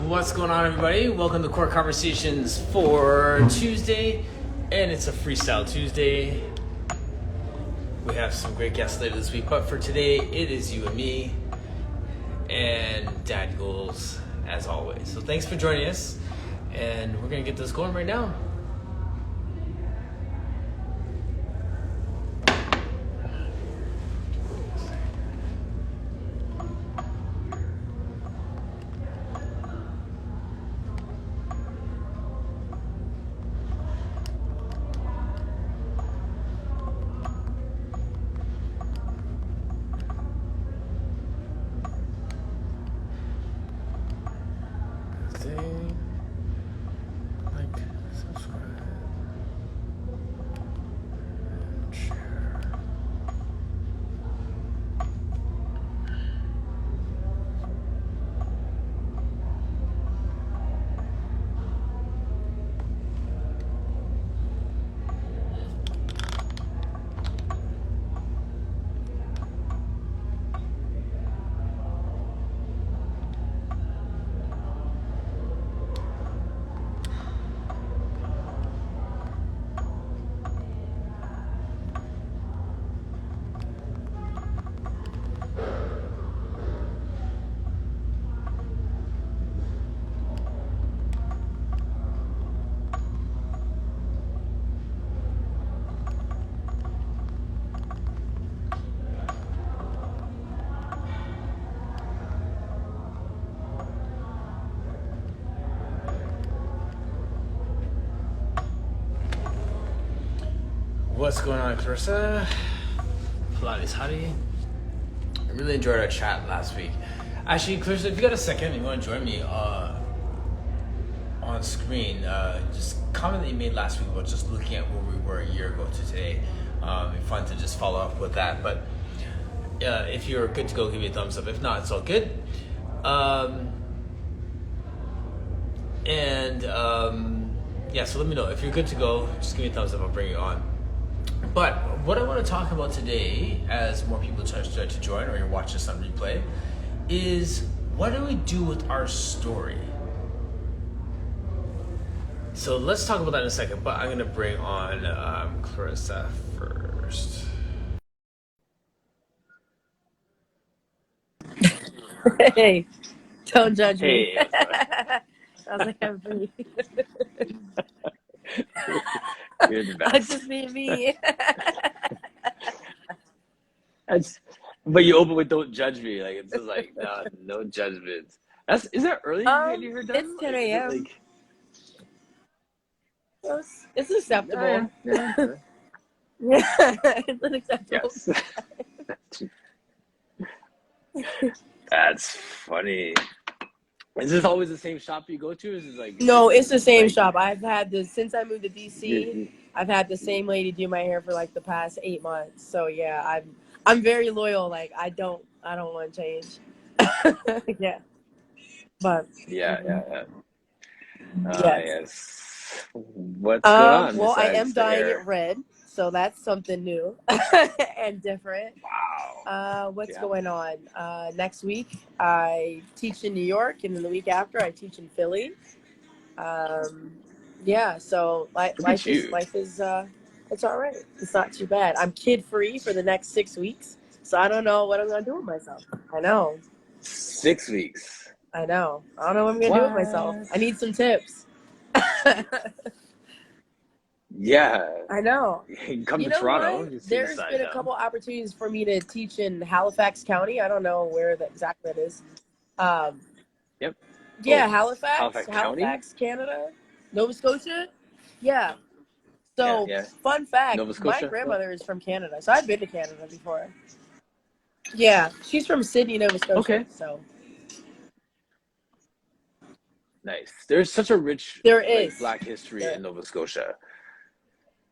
What's going on, everybody? Welcome to Core Conversations for Tuesday, and it's a Freestyle Tuesday. We have some great guests later this week, but for today, it is you and me, and Dad Goals, as always. So thanks for joining us, and we're going to get this going right now. Like, subscribe, and share. What's going on, Clarissa? Pilates Hottie. I really enjoyed our chat last week. Actually, Clarissa, if you got a second and you want to join me on screen, just comment that you made last week about just looking at where we were a year ago to today. It'd be fun to just follow up with that. But if you're good to go, give me a thumbs up. If not, it's all good. Yeah, so let me know. If you're good to go, just give me a thumbs up. I'll bring you on. But what I want to talk about today, as more people start to join, or you're watching this on replay, is what do we do with our story? So let's talk about that in a second, but I'm going to bring on Clarissa first. Hey, don't judge me. Hey, I was like, I'm free. you're the I'm best. just being me. But you open with "Don't judge me." Like it's just like no judgment. Is that early to get your hair done? It's 10 Like, is it a.m. like It's acceptable. yeah. Yeah, it's unacceptable. Yes. That's funny. Is this always the same shop you go to? Or is it like No, it's the same like, shop. I've had this since I moved to DC. I've had the same lady do my hair for like the past 8 months. So yeah, I'm very loyal. Like I don't want to change. Yeah, but yeah. yes. Yes. What's going on Well, I am besides the dyeing hair? it red, so that's something new and different. Wow. What's Yeah. going on? Next week I teach in New York, and then the week after I teach in Philly. Yeah, so Look at you. life is it's all right. It's not too bad. I'm kid free for the next 6 weeks, so I don't know what I'm gonna do with myself. I know. 6 weeks. I don't know what I'm gonna do with myself. What? I need some tips. Yeah. I know. You can come You to know Toronto. what? You see the There's side been a now. couple opportunities for me to teach in Halifax County. I don't know where exactly that is. Yep. Yeah, Oh, Halifax, Halifax County? Canada, Nova Scotia. Yeah. So, Yeah. fun fact, Nova my Scotia? grandmother is from Canada. So I've been to Canada before. Yeah, she's from Sydney, Nova Scotia. Okay. So Nice. There's such a rich there is. Black history in Nova Scotia.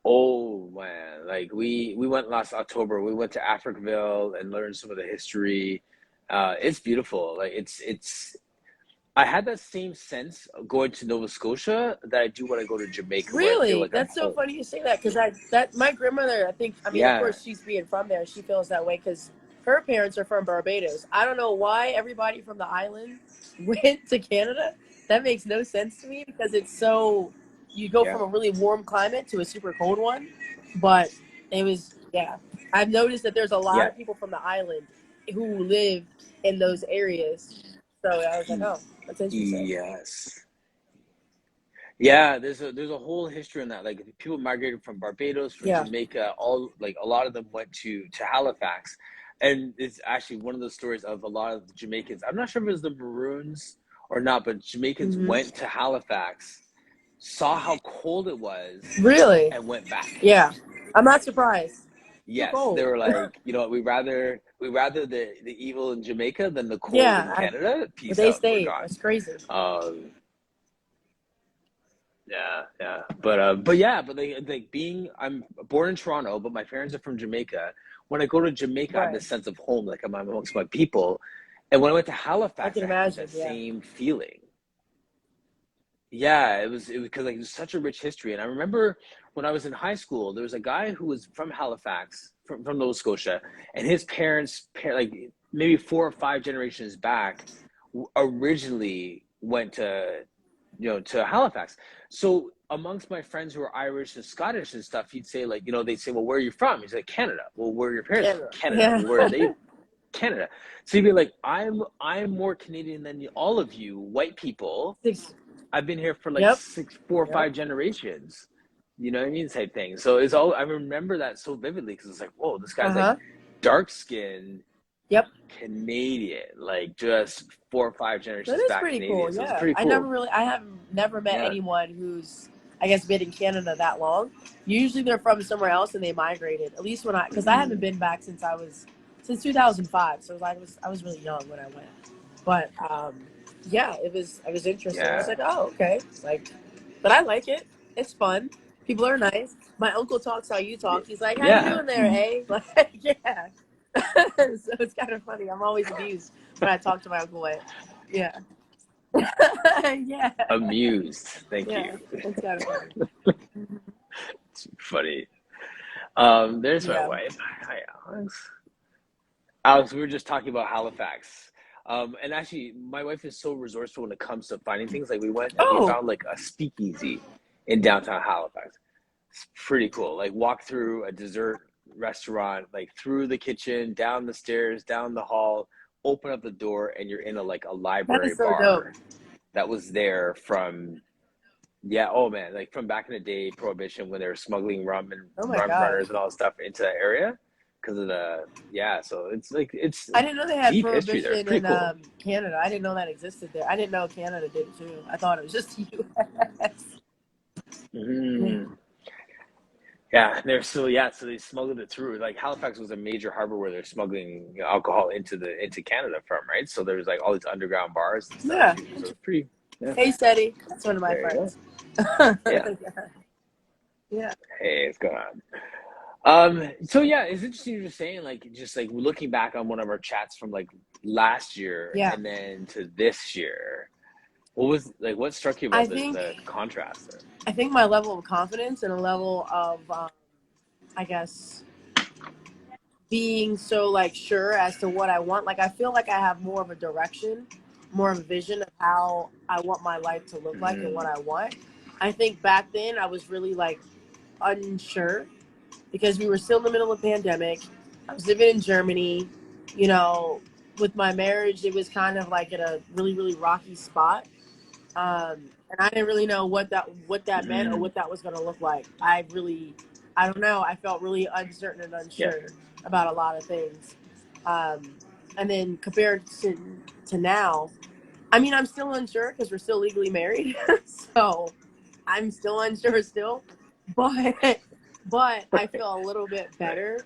Oh man, like we went last October. We went to Africville and learned some of the history. It's beautiful. Like it's. I had that same sense going to Nova Scotia that I do when I go to Jamaica. Where I feel Really? like I'm That's so home. funny you say that, because my grandmother, I mean, of Yeah. course, she's being from there. She feels that way because her parents are from Barbados. I don't know why everybody from the island went to Canada, That makes no sense to me because it's so, you go Yeah. from a really warm climate to a super cold one. But it was, yeah. I've noticed that there's a lot Yeah. of people from the island who live in those areas. So I was like, oh, that's interesting. Yes. Yeah, there's a whole history in that. Like people migrated from Barbados, from Yeah. Jamaica, all like a lot of them went to Halifax. And it's actually one of those stories of a lot of the Jamaicans. I'm not sure if it was the Maroons or not, but Jamaicans Hmm. went to Halifax, saw how cold it was, Really? and went back. Yeah. I'm not surprised. Too Yes, they cold. were like, you know what, we rather the evil in Jamaica than the cold in Yeah. Canada. But Peace they out, we're stayed. gone. That's crazy. Um, yeah, yeah, but yeah, but like being, I'm born in Toronto, but my parents are from Jamaica. When I go to Jamaica, I have Right. this sense of home, like I'm amongst my people. And when I went to I Halifax, can I had that imagine. Yeah. same feeling. Yeah, it was because like there's such a rich history. And I remember when I was in high school, there was a guy who was from Halifax, from Nova Scotia, and his parents, like maybe 4 or 5 generations back, originally went to Halifax. So amongst my friends who are Irish and Scottish and stuff, he'd say like, they'd say, well, where are you from? He's like, Canada. Well, where are your parents from? Canada. Canada. Yeah. Well, where are they? Canada. So he'd be like, I'm more Canadian than all of you white people. Six. I've been here for like Yep. 4 or 5 generations. You know what I mean? Type thing. So it's all, I remember that so vividly because it's like, whoa, this guy's like Uh-huh. dark skinned Yep. Canadian, like just 4 or 5 generations That is back pretty cool. Canadian. So it's Yeah. pretty cool. I have never met Yeah. anyone who's, I guess, been in Canada that long. Usually they're from somewhere else and they migrated. At least because I haven't been back since 2005. So I was really young when I went. But yeah, it was interesting. I was Yeah. like, oh, okay. Like, but I like it. It's fun. People are nice. My uncle talks how you talk. He's like, how you Yeah. doing there, eh? Like, yeah. So it's kind of funny. I'm always amused when I talk to my uncle. Yeah. Yeah. Amused. Thank Yeah. you. It's kind of funny. It's funny. There's my Yeah. wife. Hi, Alex. Alex, we were just talking about Halifax. And actually, my wife is so resourceful when it comes to finding things. Like we went and we Oh, found like a speakeasy in downtown Halifax. It's pretty cool. Like walk through a dessert restaurant, like through the kitchen, down the stairs, down the hall, open up the door, and you're in a that library is so dope. bar that was there from, yeah, oh man, like from back in the day, Prohibition, when they were smuggling rum and Oh my rum gosh. runners and all that stuff into that area because of yeah, so it's like, it's I didn't know they had deep history there. It's prohibition pretty in cool. Canada. I didn't know that existed there. I didn't know Canada did it too. I thought it was just the US. Yeah. Mm. Yeah, they're so, yeah, so they smuggled it through. Like Halifax was a major harbor where they're smuggling, alcohol into Canada from, right? So there was like all these underground bars and stuff Yeah. too. So it's pretty, yeah. Hey, Seti. That's one of my There you go. friends. Yeah. Yeah. Hey, what's going on? So yeah, it's interesting you're just saying, like, just like looking back on one of our chats from like last year Yeah. and then to this year. What struck you I about think the contrast there? I think my level of confidence and a level of I guess being so like sure as to what I want. Like I feel like I have more of a direction, more of a vision of how I want my life to look like and what I want. I think back then I was really like unsure because we were still in the middle of the pandemic. I was living in Germany, you know, with my marriage it was kind of like at a really, really rocky spot. And I didn't really know what that meant or what that was going to look like. I don't know. I felt really uncertain and Yeah. unsure about a lot of things. And then compared to now, I mean, I'm still unsure because we're still legally married. So I'm still unsure still, but I feel a little bit better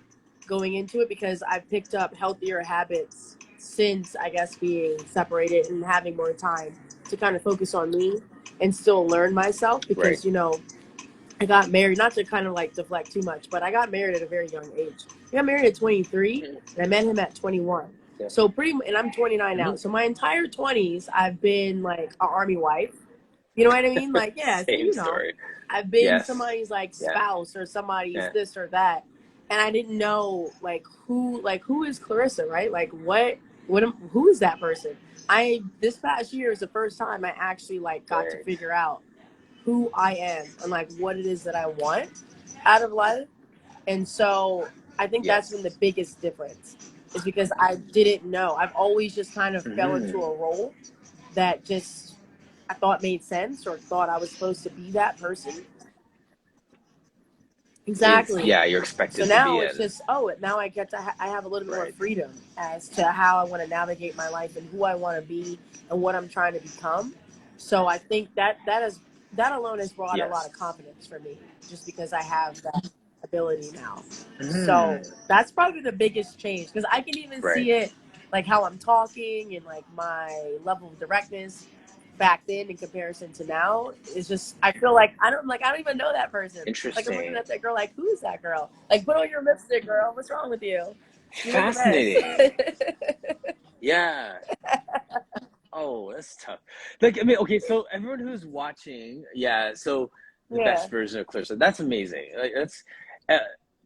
going into it because I've picked up healthier habits since I guess being separated and having more time to kind of focus on me and still learn myself Right. because I got married, not to kind of like deflect too much, but I got married at a very young age. I got married at 23 and I met him at 21. Yeah. So and I'm 29 now. So my entire 20s, I've been like an army wife. You know what I mean? Like, yeah, so Same story. I've been Yes. somebody's like Yeah. spouse or somebody's Yeah. this or that. And I didn't know who is Clarissa, right? Like who is that person? this past year is the first time I actually like got to Right. figure out who I am and like what it is that I want out of life. And so I think that's been the Yes. biggest difference, is because I didn't know. I've always just kind of fell into Mm-hmm. a role that just I thought made sense, or thought I was supposed to be that person. Exactly. Yeah, you're So expected to be now it's in. just, now I get to I have a little bit more Right. freedom as to how I want to navigate my life and who I want to be and what I'm trying to become. So I think that alone has brought a lot Yes. of confidence for me, just because I have that ability now. So Mm. that's probably the biggest change, because I can even Right. see it like how I'm talking and like my level of directness back then in comparison to now is just, I feel like I don't even know that person. Like I'm looking Interesting. at that girl like, who is that girl? Like, put on your lipstick, girl. What's wrong with you? You look a mess. Fascinating. Yeah. Oh, that's tough. Like, I mean, okay, so everyone who's watching, yeah, so the Yeah. best version of Clarissa, that's amazing. Like, that's, uh,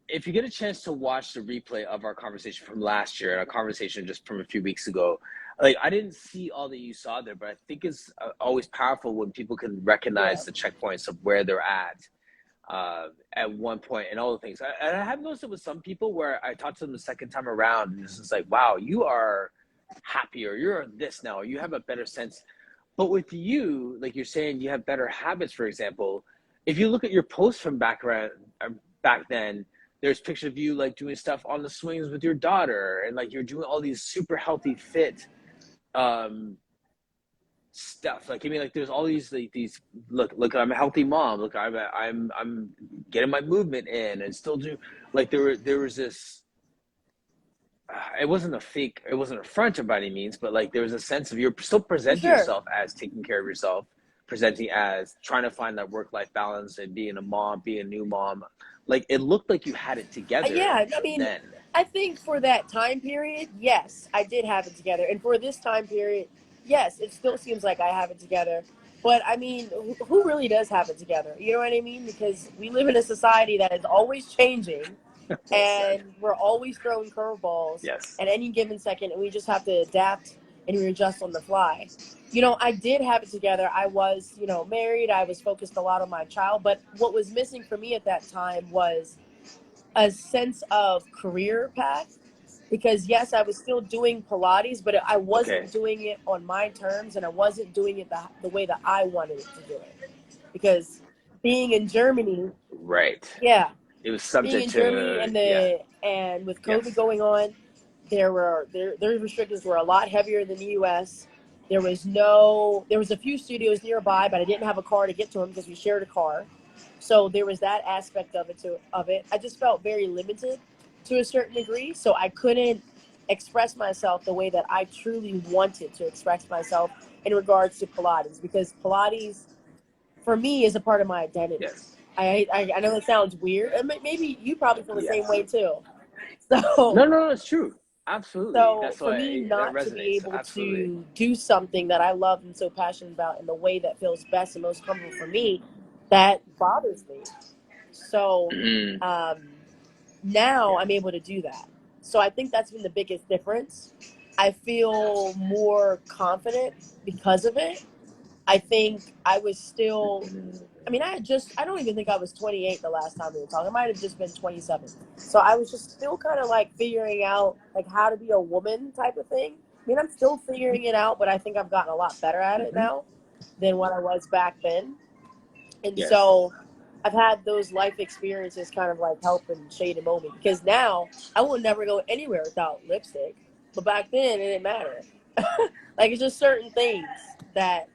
if you get a chance to watch the replay of our conversation from last year and our conversation just from a few weeks ago, like, I didn't see all that you saw there, but I think it's always powerful when people can Yeah. recognize the checkpoints of where they're at one point and all the things. And I have noticed it with some people where I talked to them the second time around, and it's just like, wow, you are happier, you're this now, you have a better sense. But with you, like you're saying, you have better habits, for example. If you look at your posts from back then, there's pictures of you like doing stuff on the swings with your daughter, and like you're doing all these super healthy, fit um, stuff. Like, I mean, like there's all these like these look. I'm a healthy mom. Look, I'm getting my movement in and still do like there was this. It wasn't a fake, it wasn't a front by any means, but like there was a sense of you're still For presenting sure. yourself as taking care of yourself, presenting as trying to find that work life balance and being a mom, being a new mom. Like it looked like you had it together Yeah, I mean, then. I think for that time period, yes, I did have it together. And for this time period, yes, it still seems like I have it together. But I mean, who really does have it together? You know what I mean? Because we live in a society that is always changing, Well said. and we're always throwing curveballs Yes. at any given second, and we just have to adapt and readjust on the fly. I did have it together. I was, married. I was focused a lot on my child. But what was missing for me at that time was a sense of career path, because yes, I was still doing Pilates, but I Okay. wasn't doing it on my terms, and I wasn't doing it the way that I wanted it to do it. Because being in Germany, Right. yeah, It was being subject in Germany to yeah. and with COVID Yes. going on, their restrictions were a lot heavier than the U.S. There was a few studios nearby, but I didn't have a car to get to them because we shared a car. So there was that aspect of it. I just felt very limited to a certain degree, so I couldn't express myself the way that I truly wanted to express myself in regards to Pilates, because Pilates for me is a part of my identity. Yes. I know it sounds weird, and maybe you probably feel the same Yes. way too. So No, no, no, it's true. Absolutely. so That's for why me that not to be resonates. able Absolutely. to do something that I love and so passionate about in the way that feels best and most comfortable for me, that bothers me. So um, now Yeah. I'm able to do that. So I think that's been the biggest difference. I feel more confident because of it. I think I was still, I mean, I don't even think I was 28 the last time we were talking. I might have just been 27. So I was just still kind of like figuring out like how to be a woman type of thing. I mean, I'm still figuring it out, but I think I've gotten a lot better at it Mm-hmm. now than what I was back then. And Yes. so I've had those life experiences kind of like help and shade a moment, because now I will never go anywhere without lipstick. But back then it didn't matter. Like it's just certain things that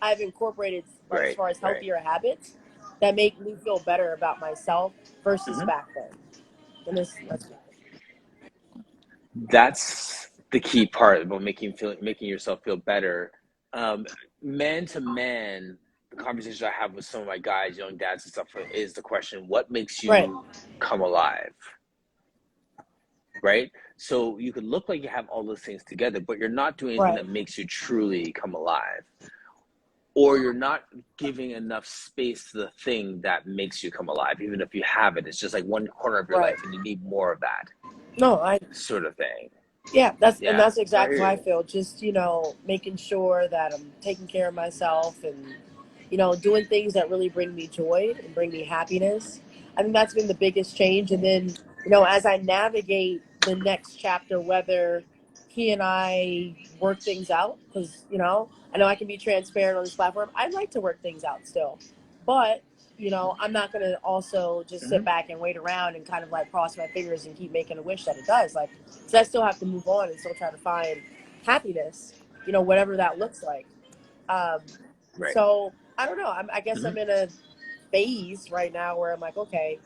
I've incorporated, like as Right. far as Right. healthier habits, that make me feel better about myself versus Mm-hmm. back then. And that's That's the key part about making yourself feel better. Um, Man to man, the conversations I have with some of my guys, young dads and stuff, is the question: what makes right, you come alive? Right? So you could look like you have all those things together, but you're not doing anything right, that makes you truly come alive, or you're not giving enough space to the thing that makes you come alive. Even if you have it, it's just like one corner of your right. life, and you need more of that No, I sort of thing. Yeah, and Yeah. that's No, I exactly hear how I you. feel. Just, making sure that I'm taking care of myself and, doing things that really bring me joy and bring me happiness. I think that's been the biggest change. And then, as I navigate the next chapter, whether he and I work things out, because, I know I can be transparent on this platform. I'd like to work things out still. But, I'm not going to also just sit Hmm. back and wait around and kind of like cross my fingers and keep making a wish that it does. Like, so I still have to move on and still try to find happiness, whatever that looks like. Um, Right. so I don't know. I guess Hmm. I'm in a phase right now where I'm like, okay,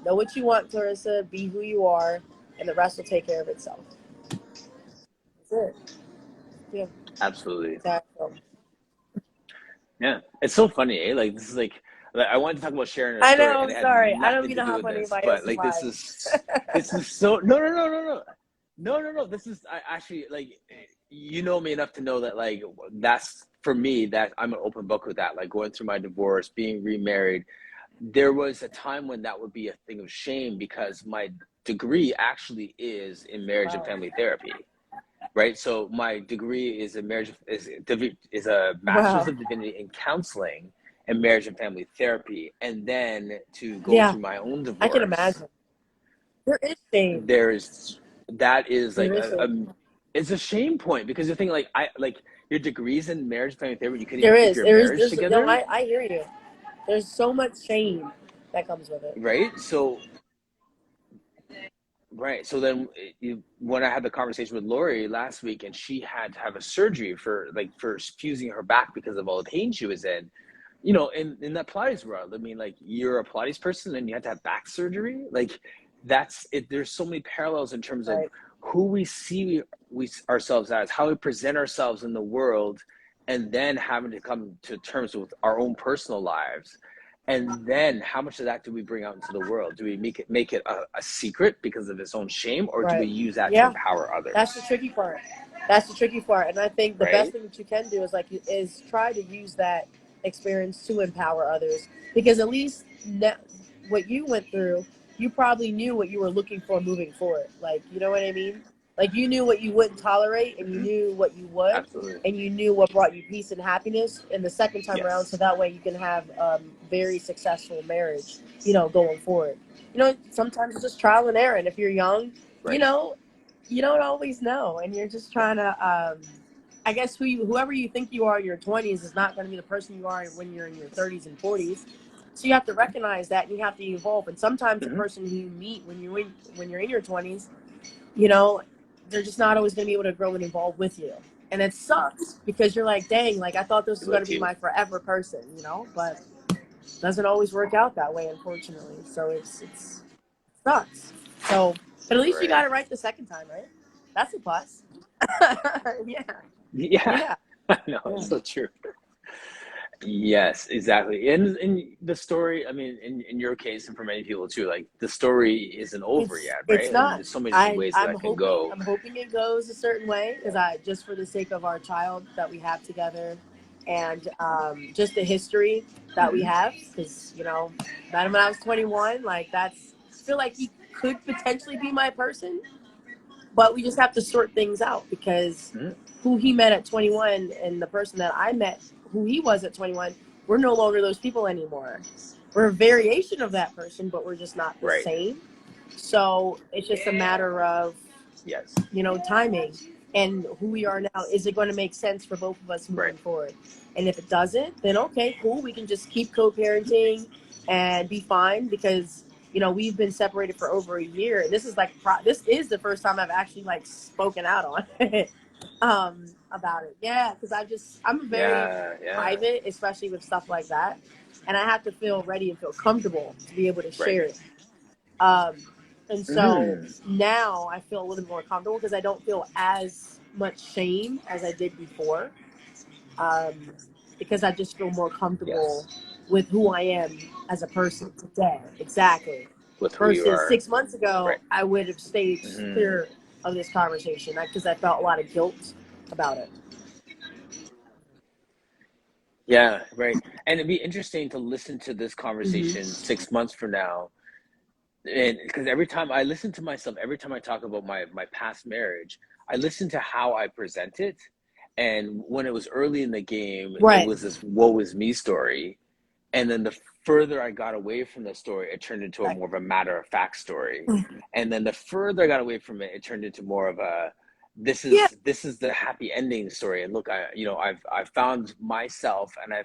know what you want, Clarissa, be who you are, and the rest will take care of itself. That's it. Yeah, Absolutely. exactly. Yeah. It's so funny, eh? Like this is like I wanted to talk about sharing a I story, know. and I'm it had sorry. I don't nothing mean to to do hop with on this. anybody But else's like life. this is so no. This is I actually like you know me enough to know that like that's for me that I'm an open book with that. Like going through my divorce, being remarried, there was a time when that would be a thing of shame because my degree actually is in marriage and Wow. family therapy, right? So my degree is a marriage is a master's Wow. of divinity in counseling and marriage and family therapy, and then to go Yeah, through my own I can divorce, imagine. There is shame. there's that is like There is shame. it's a shame point because you're thinking like I like your degrees in marriage and family therapy, you couldn't even There keep is. your There is. marriage There's. No, together, I hear you. There's so much shame that comes with it. right? So right. So then, when I had the conversation with Lori last week, and she had to have a surgery for fusing her back because of all the pain she was in, in that Pilates world. I mean, like you're a Pilates person and you have to have back surgery. Like that's it. There's so many parallels in terms of Right. who we see ourselves as, how we present ourselves in the world, and then having to come to terms with our own personal lives. And then how much of that do we bring out into the world? Do we make it a secret because of its own shame, or do we Right. use that to Yeah. empower That's the others? tricky part. That's the tricky part. And I think the best Right? thing that you can do is try to use that experience to empower others. Because at least what you went through, you probably knew what you were looking for moving forward. Like, you know what I mean? Like you knew what you wouldn't tolerate and you Mm-hmm. knew what you would Absolutely. and you knew what brought you peace and happiness in the second time around, so Yes. that way you can have very successful marriage, going forward. Sometimes it's just trial and error, and if you're young, you Right. know you don't always know, and you're just trying to I guess whoever you think you are in your 20s is not going to be the person you are when you're in your 30s and 40s. So you have to recognize that, and you have to evolve. And sometimes the Mm-hmm. person who you meet when you're in your 20s, you know they're just not always going to be able to grow and evolve with you, and it sucks because you're like, dang, like I thought this was going to With be you. my forever person, but it doesn't always work out that way, unfortunately. So it's sucks. So, but at least you Right. got it right the second time, right? That's a plus. Yeah, Yeah. yeah, I know. yeah. It's so true. Yes, exactly. And in the story, I mean, in your case, and for many people too, like the story isn't over yet, It's right? And not. there's so many different ways that I'm that can hoping go. it goes a certain way, because I just for the sake of our child that we have together, and just the history that we Hmm. have, because met him when I was 21. Like that's I feel like he could potentially be my person, but we just have to sort things out because Hmm. who he met at 21 and the person that I met, who he was at 21, we're no longer those people anymore. We're a variation of that person, but we're just not the Right. same. So it's just a matter of, Yes. timing and who we are now. Is it going to make sense for both of us Right. moving forward? And if it doesn't, then okay, cool. We can just keep co-parenting and be fine because we've been separated for over a year. And this is this is the first time I've actually like spoken out on it, about it. Yeah, because I'm very Yeah. Yeah. private, especially with stuff like that, and I have to feel ready and feel comfortable to be able to Right. share it. Um, and so Hmm. now I feel a little more comfortable because I don't feel as much shame as I did before. Um, because I just feel more comfortable Yes. with who I am as a person today. Exactly. With who you Versus are. 6 months ago, Right. I would have stayed Hmm. clear of this conversation because I felt a lot of guilt about it. Yeah. Right. And it'd be interesting to listen to this Hmm. conversation 6 months from now and because every time I listen to myself, every time I talk about my past marriage, I listen to how I present it. And when it was early in the game, it Right. was this woe is me story. And then the further I got away from the story, it turned into a Right. more of a matter of fact story. And then the further I got away from it, it turned into more of a Yeah. this is the happy ending story. And look, I've found myself, and I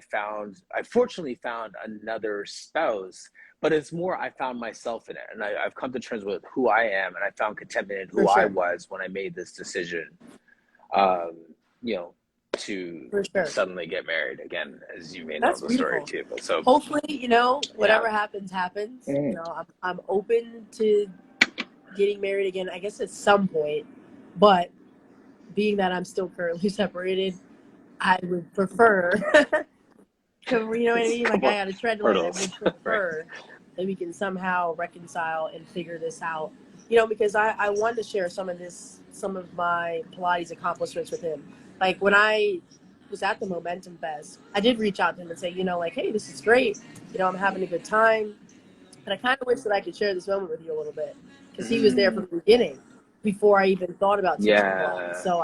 fortunately found another spouse, but it's more I found myself in it, and I've come to terms with who I am, and I found contentment in For who I sure. was when I made this decision. Um, you know, to For sure. suddenly get married again, as you may know That's the story beautiful. too. But so Hopefully, you know, yeah. whatever happens, happens. You Mm. know, I'm open to getting married again, I guess at some point. But being that I'm still currently separated, I would prefer, you know what I It's a mean? Like I couple got to tread light. I hurdles, would right? prefer that we can somehow reconcile and figure this out. You know, because I wanted to share some of my Pilates accomplishments with him. Like when I was at the Momentum Fest, I did reach out to him and say, you know, like, hey, this is great. You know, I'm having a good time. And I kind of wish that I could share this moment with you a little bit because he was there from Mm, the beginning before I even thought about teaching Pilates. yeah, So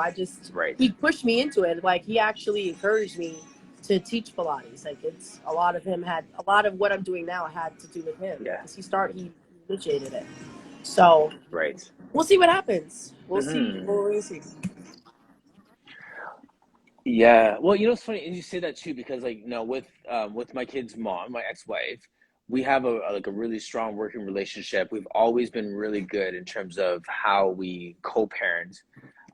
right. he pushed me into it. Like he actually encouraged me to teach Pilates. Like it's a lot of what I'm doing now had to do with him Yeah, because he initiated it. So right. we'll see what happens. We'll see. Hmm. We'll see. Yeah. Well, it's funny, and you say that too, because like, with my kid's mom, my ex-wife, we have a really strong working relationship. We've always been really good in terms of how we co-parent.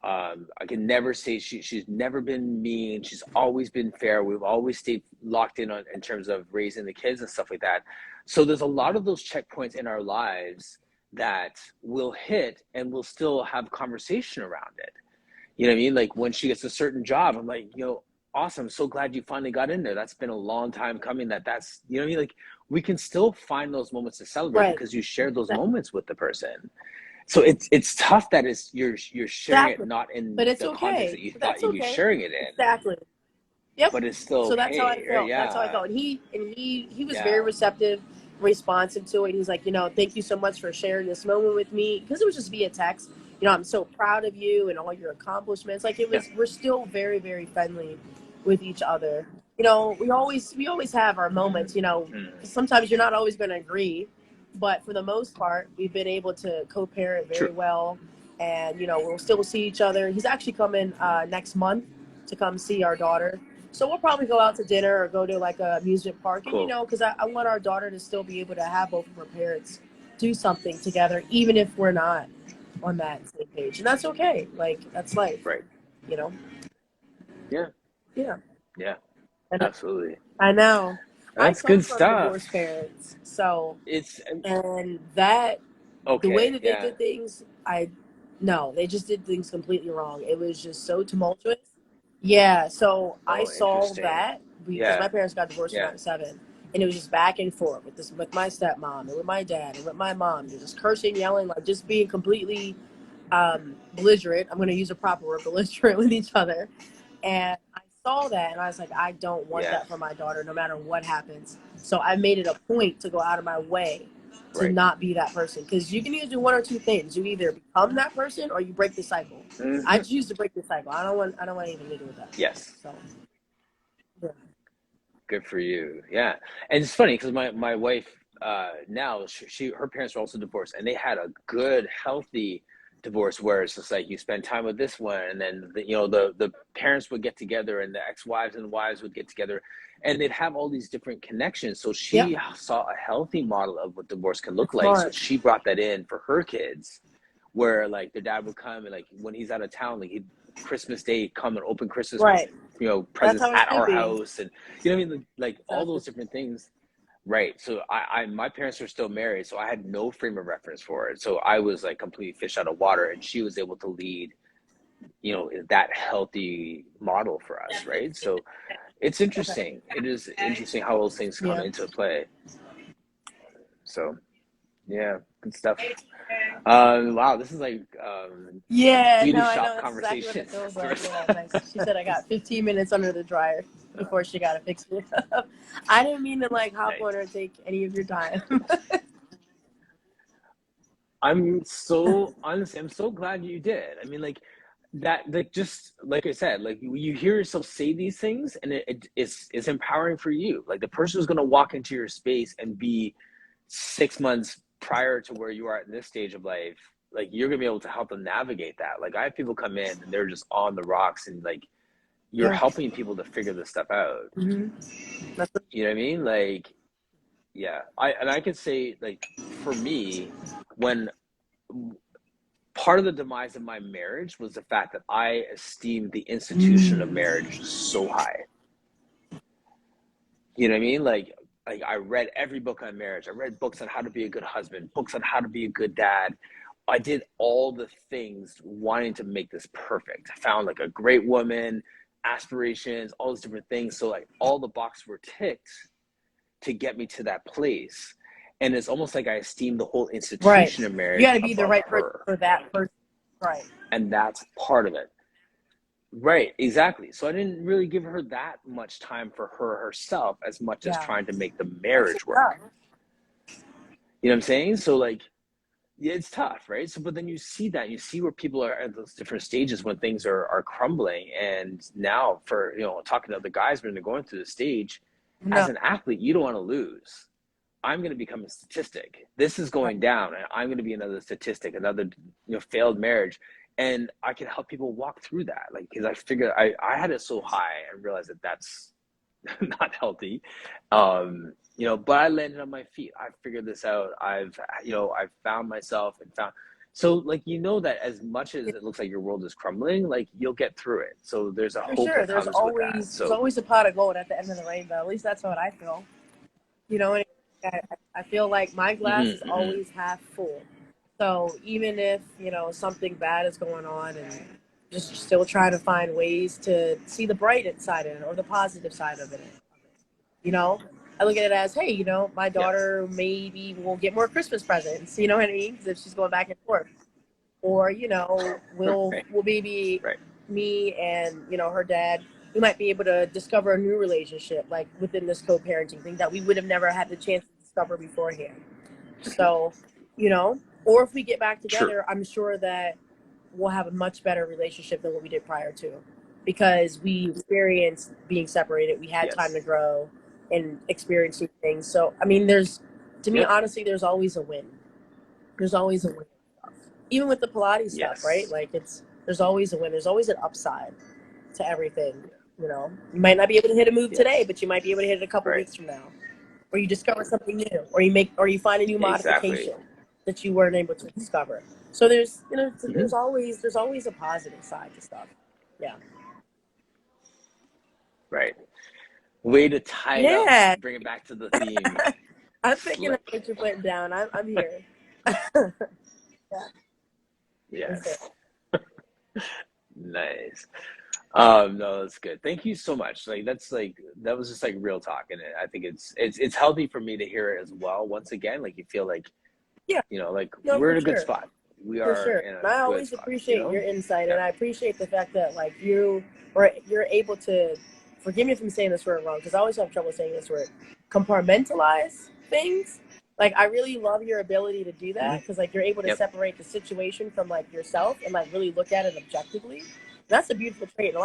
I can never say she's never been mean. She's always been fair. We've always stayed locked in terms of raising the kids and stuff like that. So there's a lot of those checkpoints in our lives that we'll hit, and we'll still have conversation around it. You know what I mean? Like when she gets a certain job, I'm like, awesome. I'm so glad you finally got in there. That's been a long time coming. That's, you know what I mean? Like we can still find those moments to celebrate Right. because you shared those moments with the person. So it's tough that you're sharing it Exactly. not But in it's the context that okay. you thought That's you'd be okay. sharing it in, Exactly. Yep. but it's still So that's how I okay, right? felt. That's how I Yeah. felt. And he was very Yeah. receptive, responsive to it. He's like, you know, thank you so much for sharing this moment with me because it was just via text. You know, I'm so proud of you and all your accomplishments. Like Yeah. we're still very, very friendly with each other. You know, we always have our moments. You know, Mm. 'cause sometimes you're not always going to agree, but for the most part, we've been able to co-parent very True. well. And you know, we'll still see each other. He's actually coming next month to come see our daughter, so we'll probably go out to dinner or go to like a amusement park. And, you Cool. know, because I want our daughter to still be able to have both of her parents do something together, even if we're not on that same page. And that's okay. Like, that's life, Right. you know? Yeah. Yeah. Yeah. And Absolutely. I know. I That's come good from stuff. divorced parents. So, It's and that, the way okay. that they Yeah. did things, no, they just did things completely wrong. It was just so tumultuous. Yeah, so I Oh, saw interesting. that because my Yeah. parents got divorced in Yeah. '97, and it was just back and forth with my stepmom and with my dad and with my mom, just cursing, yelling, like just being completely belligerent. I'm going to use a proper word, belligerent with each other. And I saw that, and I was like, I don't want Yeah. that for my daughter, no matter what happens. So I made it a point to go out of my way to Right. not be that person, because you can either do one or two things. You either become that person or you break the cycle. I Hmm. choose to break the cycle. I don't want anything to do with that. Yes. So yeah. Good for you. Yeah. And it's funny because my wife, now her parents were also divorced, and they had a good, healthy divorce where it's just like you spend time with this one, and then the parents would get together, and the ex-wives and wives would get together, and they'd have all these different connections. So Yep. she saw a healthy model of what divorce can look That's like. So smart. she brought that in for her kids, where like their dad would come, and like when he's out of town, like he'd Christmas Day he'd come and open Christmas Right. That's presents how it at should our be. house, and you know what I mean, like That's how all it should those different things. Right. So I my parents were still married, so I had no frame of reference for it. So I was like completely fish out of water, and she was able to lead, that healthy model for us, right? So it's Okay. interesting. It is interesting how those things come Yeah. into play. So yeah, good stuff. Wow, this is like Yeah, beauty no, I shop know. That's exactly what it conversations. feels like. Yeah, nice. She said I got 15 minutes under the dryer before she got to fix me up. I didn't mean to like hop Nice. on or take any of your time. I'm so honestly, I'm so glad you did. I mean, like that, like just like I said, like you hear yourself say these things, and it's empowering for you. Like the person who's going to walk into your space and be 6 months prior to where you are at this stage of life, like you're gonna be able to help them navigate that. Like I have people come in and they're just on the rocks, and like you're Yeah. helping people to figure this stuff out. Hmm. That's You know what I mean? Like, yeah, I could say like for me, when part of the demise of my marriage was the fact that I esteemed the institution of marriage so high. You know what I mean? Like I read every book on marriage. I read books on how to be a good husband, books on how to be a good dad. I did all the things wanting to make this perfect. I found like a great woman, aspirations, all these different things. So like all the boxes were ticked to get me to that place. And it's almost like I esteem the whole right. institution of You got marriage to be the above right person her. for that person. Right. And that's part of it. Right, exactly. So I didn't really give her that much time for her herself as much as Yeah. trying to make the That's marriage work. tough. You know what I'm saying? So like, yeah, it's tough, right? So, but then you see that, you see where people are at those different stages when things are crumbling. And now for, talking to other guys when they're going through the stage, as No. an athlete, you don't want to lose. I'm going to become a statistic. This is Right. going down, and I'm going to be another statistic, another failed marriage. And I can help people walk through that, like because I figured I had it so high and realized that that's not healthy. But I landed on my feet. I figured this out. I've found myself and found. So like that as much as Yeah, it looks like your world is crumbling, like you'll get through it. So there's a for hope sure. that comes with that. There's So always a pot of gold at the end of the rainbow. At least that's what I feel. You know, and I feel like my glass is mm-hmm. always half full. So even if, something bad is going on and just still trying to find ways to see the bright side of it or the positive side of it. You know, I look at it as, hey, my Yes. daughter maybe will get more Christmas presents. You know what I mean? Because if she's going back and forth, or Right. we'll maybe Right. me and her dad, we might be able to discover a new relationship like within this co-parenting thing that we would have never had the chance to discover beforehand. So, or if we get back True. together, I'm sure that we'll have a much better relationship than what we did prior to, because we experienced being separated. We had time to Yes. grow and experience new things. So, I mean, to me, Yep. honestly, there's always a win. There's always a win. Even with the Pilates stuff, right? Yes. Like there's always a win. There's always an upside to everything. You might not be able to hit a move today, Yes. but you might be able to hit it a couple Right. weeks from now, or you discover something new, or you find a new Exactly. modification that you weren't able to discover. So there's Mm-hmm. there's always a positive side to stuff. Yeah. Right. Way to tie it up. Yeah. Bring it back to the theme. I'm picking up Slick. what you're putting down. I'm here. Yeah. That's it. Yes. Nice. No, that's good. Thank you so much. Like that was just like real talk, and I think it's healthy for me to hear it as well. Once again, like you feel like Yeah. like No, we're for in a good sure. spot. We For are sure. in a And I good always spot. appreciate your insight, Yeah. and I appreciate the fact that like you're able to, forgive me if I'm saying this word wrong, because I always have trouble saying this word, compartmentalize things. Like I really love your ability to do Mm-hmm. that, because like you're able to Yep. separate the situation from like yourself and like really look at it objectively. That's a beautiful trait. And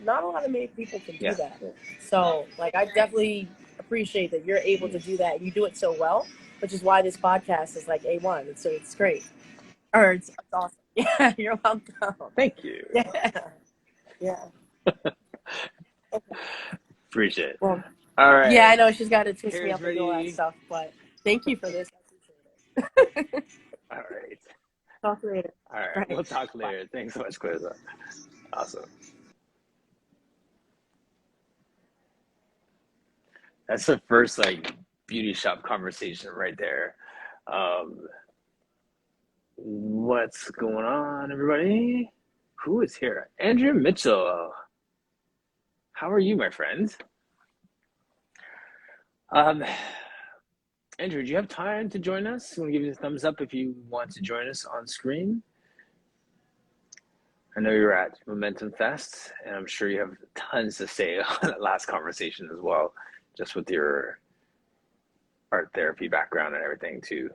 not a lot of many people can do Yeah. that. So like I definitely appreciate that you're able to do that, and you do it so well, which is why this podcast is like A1. So it's great. Or it's awesome. Yeah, you're welcome. Thank you. Yeah. Yeah. Appreciate it. Well, All yeah, I right. know she's got to twist me Hair's up and do all that ready. stuff, but thank you for this. I appreciate it. All right. Talk to you later. All right. All We'll right. talk Bye. later. Thanks so much, Clarissa. Awesome. That's the first like beauty shop conversation right there. Um, what's going on, everybody? Who is here? Andrew Mitchell. How are you, my friend? Um, Andrew, do you have time to join us? I want to give you a thumbs up if you want to join us on screen. I know you're at Momentum Fest, and I'm sure you have tons to say on that last conversation as well, just with your art therapy background and everything too.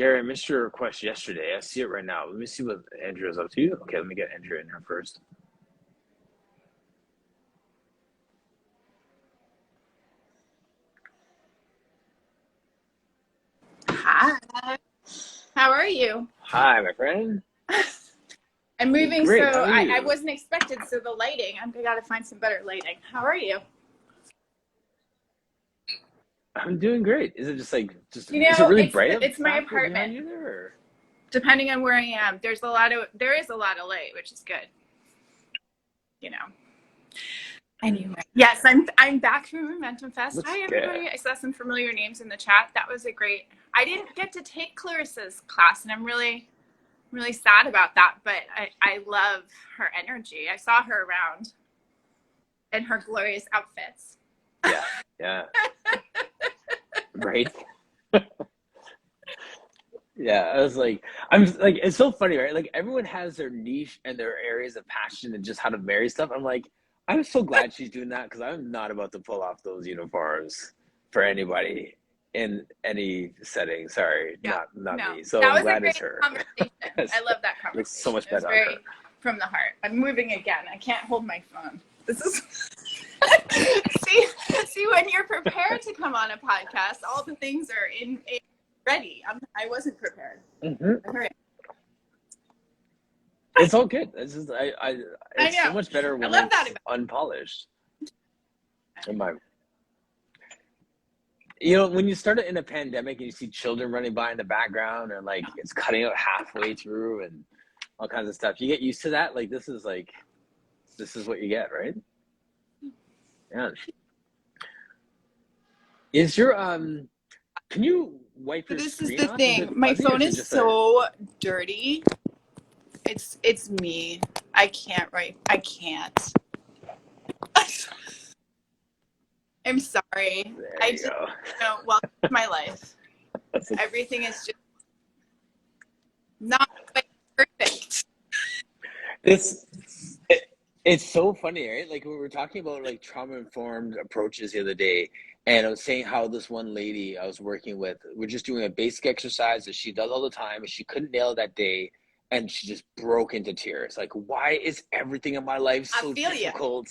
Gary, I missed your request yesterday. I see it right now. Let me see what Andrea's up to. Okay, let me get Andrea in here first. Hi. How are you? Hi, my friend. I'm moving, so Great. How are you? I wasn't expected, so the lighting, I gotta find some better lighting. How are you? I'm doing great. Is it just like is it really bright up it's my back behind apartment. you there? Or? Depending on where I am, there is a lot of light, which is good. You know. Anyway, yes, I'm back from Momentum Fest. That's Hi, good. everybody. I saw some familiar names in the chat. That was a great. I didn't get to take Clarissa's class, and I'm really sad about that. But I love her energy. I saw her around in her glorious outfits. Yeah. Right. Yeah, I was like, I'm like, it's so funny, right? Like everyone has their niche and their areas of passion and just how to marry stuff. I'm like, I'm so glad she's doing that because I'm not about to pull off those uniforms for anybody in any setting. Sorry, Yeah, not no, me. So that I'm was a glad great it's her. conversation. I love that conversation. Looks so much it was better on very her. from the heart. I'm moving again. I can't hold my phone. This is see when you're prepared to come on a podcast, all the things are in ready. I wasn't prepared. Mm-hmm. It's all good. It's just it's so much better when it's unpolished. In my, when you start it in a pandemic and you see children running by in the background and like it's cutting out halfway through and all kinds of stuff, you get used to that. Like this is what you get, right? Yeah. Is your can you wipe your This is screen the off? Is thing. it My fuzzy or phone is it is just so dirty. It's me. I can't write. I can't. I'm sorry. There you go. Welcome to my life. Everything is just not quite perfect. It's so funny, right? Like we were talking about like trauma-informed approaches the other day, and I was saying how this one lady I was working with, we're just doing a basic exercise that she does all the time, and she couldn't nail it that day, and she just broke into tears. Like, why is everything in my life so difficult?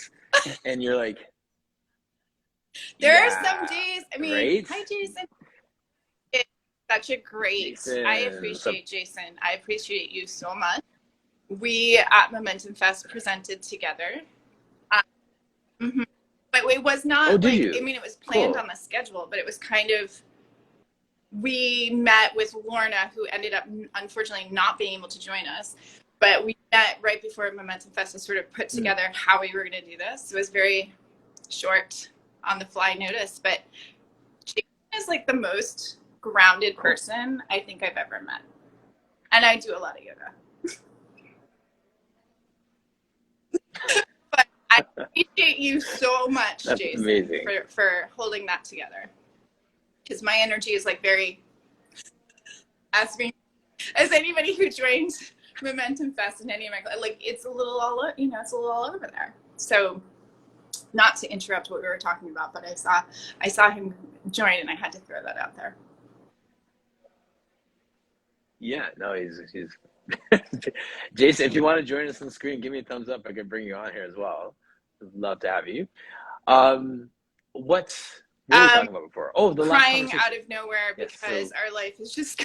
And you're like, there are some days. I mean, right? Hi, Jason. It's such a great. Jason, I appreciate Jason. I appreciate you so much. We at Momentum Fest presented together. But it was not it was planned on the schedule, but it was kind of, we met with Lorna, who ended up unfortunately not being able to join us, but we met right before Momentum Fest to sort of put together how we were going to do this. It was very short on the fly notice, but Jason is like the most grounded person I think I've ever met. And I do a lot of yoga. But I appreciate you so much, That's Jason, amazing. for holding that together. Because my energy is like very, as anybody who joined Momentum Fest and any of my, like, it's a little all over there. So, not to interrupt what we were talking about, but I saw him join, and I had to throw that out there. Yeah, no, he's Jason, if you want to join us on the screen, give me a thumbs up. I can bring you on here as well. I'd love to have you. What were we talking about before? Oh, the last crying out of nowhere because our life is just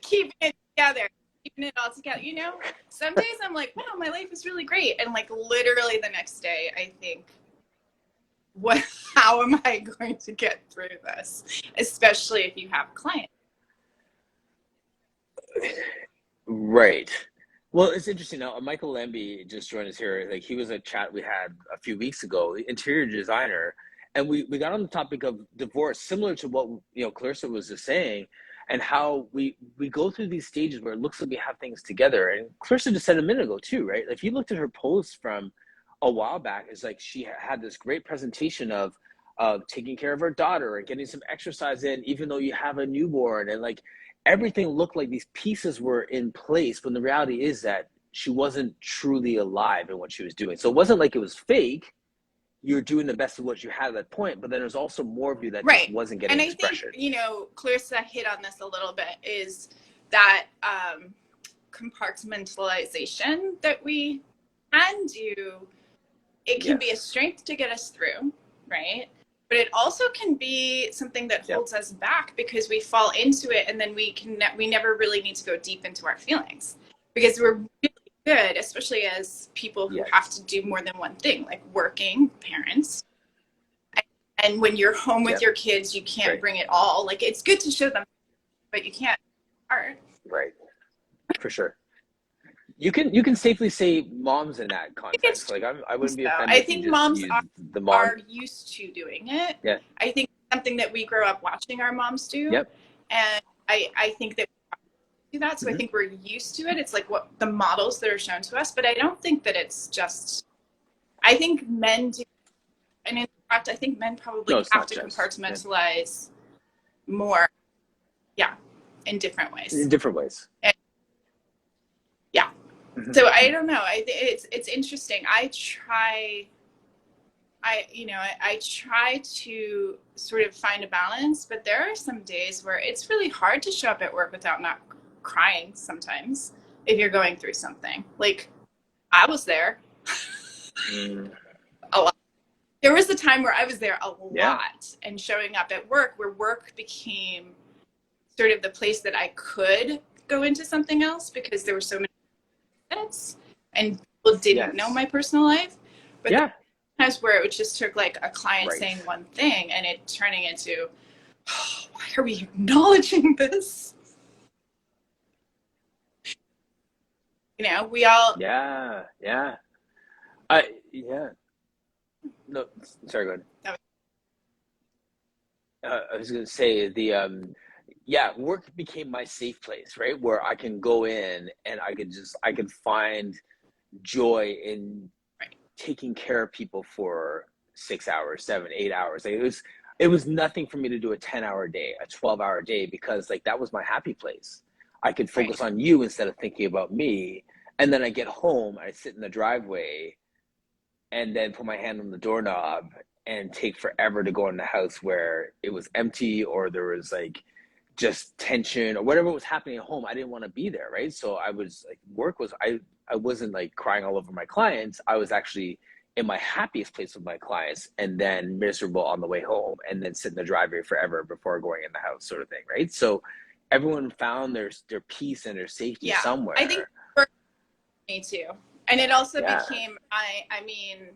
keeping it together, keeping it all together. Some days I'm like, wow, my life is really great, and like literally the next day I think, how am I going to get through this? Especially if you have clients. Right. Well, it's interesting now. Michael Lemby just joined us here. Like he was a chat we had a few weeks ago, interior designer, and we got on the topic of divorce, similar to what Clarissa was just saying, and how we go through these stages where it looks like we have things together. And Clarissa just said a minute ago too, right? If you looked at her post from a while back, it's like she had this great presentation of taking care of her daughter and getting some exercise in, even though you have a newborn, and like everything looked like these pieces were in place, when the reality is that she wasn't truly alive in what she was doing. So it wasn't like it was fake. you're doing the best of what you had at that point, but then there's also more of you that Right. just wasn't getting And expression. I think, Clarissa hit on this a little bit, is that compartmentalization that we can do. It can be a strength to get us through, right? But it also can be something that holds us back, because we fall into it and then we never really need to go deep into our feelings, because we're really good, especially as people who have to do more than one thing, like working parents. And when you're home with your kids, you can't bring it all. Like, it's good to show them, but you can't art. Right. For sure. You can safely say moms in that context. Like, I wouldn't be offended. I think moms are used to doing it. Yeah. I think it's something that we grow up watching our moms do. Yep. And I think that we do that. So I think we're used to it. It's like what the models that are shown to us. But I don't think that it's just, I think men do. And in fact, I think men probably have to compartmentalize more. Yeah. In different ways. In different ways. And, yeah. So I don't know. It's interesting. I try to sort of find a balance, but there are some days where it's really hard to show up at work without not crying sometimes, if you're going through something. Like, I was there a lot. There was a time where I was there a lot, and showing up at work, where work became sort of the place that I could go into something else, because there were so many minutes and people didn't know my personal life. But there were times where it just took like a client saying one thing and it turning into, oh, why are we acknowledging this? We all. Yeah. No, sorry, go ahead. I was going to say work became my safe place, right? Where I can go in and I could find joy in taking care of people for 6 hours, 7, 8 hours. Like, it was nothing for me to do a 10-hour day, a 12-hour day, because like that was my happy place. I could focus on you instead of thinking about me. And then I get home, I sit in the driveway and then put my hand on the doorknob and take forever to go in the house where it was empty, or there was like just tension or whatever was happening at home. I didn't want to be there, right? So I was like, I wasn't like crying all over my clients. I was actually in my happiest place with my clients, and then miserable on the way home, and then sit in the driveway forever before going in the house, sort of thing, right? So everyone found their peace and their safety somewhere. I think for me too. And it also became, I mean,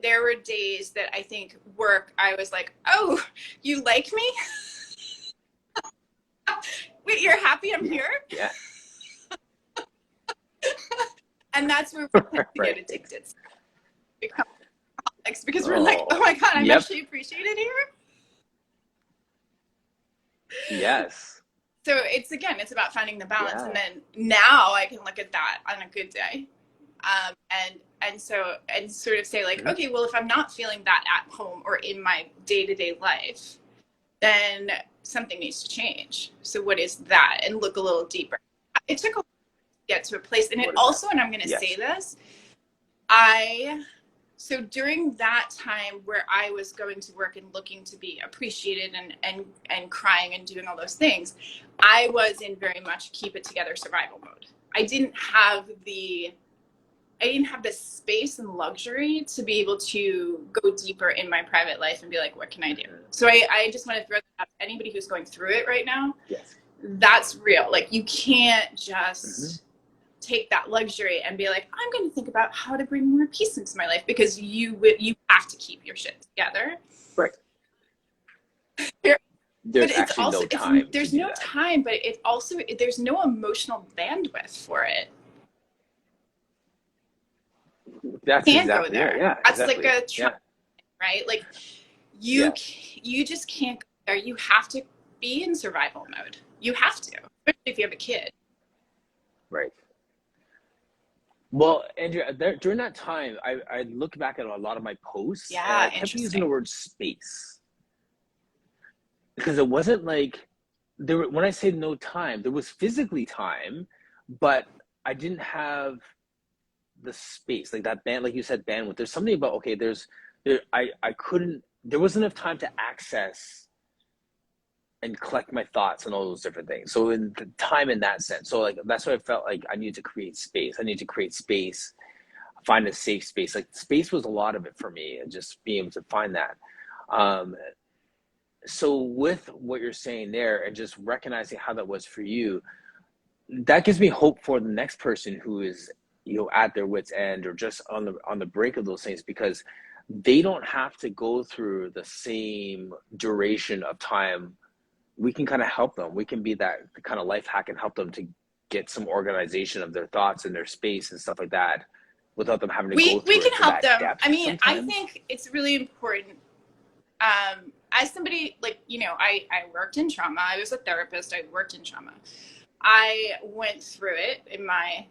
there were days that I think work, I was like, oh, you like me? Wait, you're happy I'm here? Yeah. And that's where we tend to get addicted. Become complex, because we're like, oh my God, I'm actually appreciated here. Yes. So it's about finding the balance. And then now I can look at that on a good day. And sort of say like, okay, well, if I'm not feeling that at home or in my day-to-day life, then something needs to change. So what is that? And look a little deeper. It took a while to get to a place. And it also, and I'm going to say this, so during that time where I was going to work and looking to be appreciated and crying and doing all those things, I was in very much keep it together survival mode. I didn't have the space and luxury to be able to go deeper in my private life and be like, what can I do? So I just want to throw that out to anybody who's going through it right now. Yes. That's real. Like, you can't just take that luxury and be like, I'm going to think about how to bring more peace into my life, because you have to keep your shit together. Right. There's actually no time. There's no time, but it also, there's no emotional bandwidth for it. That's can't exactly, go there. Yeah, that's exactly. like a trauma, right? Like, you just can't go there. You have to be in survival mode. You have to, especially if you have a kid. Right. Well, Andrea, during that time, I look back at a lot of my posts, and I kept using the word space, because it wasn't like when I say no time, there was physically time, but I didn't have the space, like that band, like you said, bandwidth. There's something about, okay, there's I couldn't, there wasn't enough time to access and collect my thoughts and all those different things. So in the time in that sense, so like that's what I felt like I needed to create space. I need to create space, find a safe space. Like space was a lot of it for me, and just being able to find that. Um, so with what you're saying there, and just recognizing how that was for you, that gives me hope for the next person who is, you know, at their wits end or just on the brink of those things, because they don't have to go through the same duration of time. We can kind of help them. We can be that kind of life hack and help them to get some organization of their thoughts and their space and stuff like that, without them having to go through We can it to help that them. depth. I mean, I sometimes. think it's really important. As somebody, like, you know, I worked in trauma. I was a therapist. I worked in trauma. I went through it in my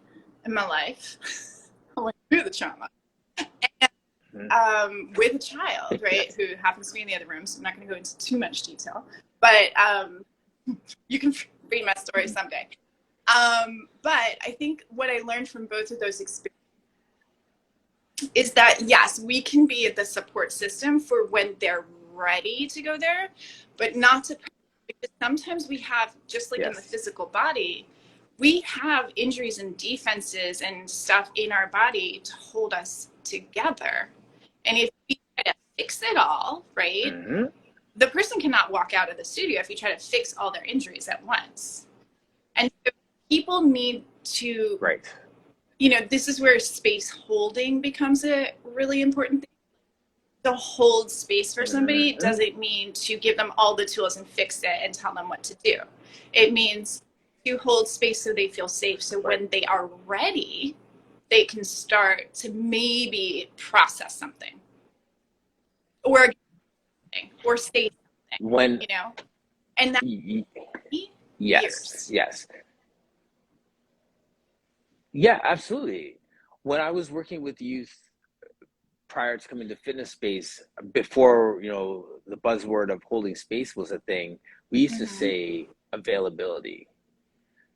life. I went through the trauma. And, with a child, right, Yes. who happens to be in the other room, so I'm not going to go into too much detail. But you can read my story someday. But I think what I learned from both of those experiences is that, yes, we can be the support system for when they're ready to go there, but not to, because sometimes we have, just like in the Yes. physical body, we have injuries and defenses and stuff in our body to hold us together. And if we try to fix it all, right, Mm-hmm. the person cannot walk out of the studio if you try to fix all their injuries at once. And so people need to, Right. you know, this is where space holding becomes a really important thing. To hold space for somebody doesn't mean to give them all the tools and fix it and tell them what to do. It means to hold space so they feel safe. So when they are ready, they can start to maybe process something or say something, When you know, and that yes, yes. Yeah, absolutely. When I was working with youth prior to coming to fitness space, before, you know, the buzzword of holding space was a thing, we used to say availability.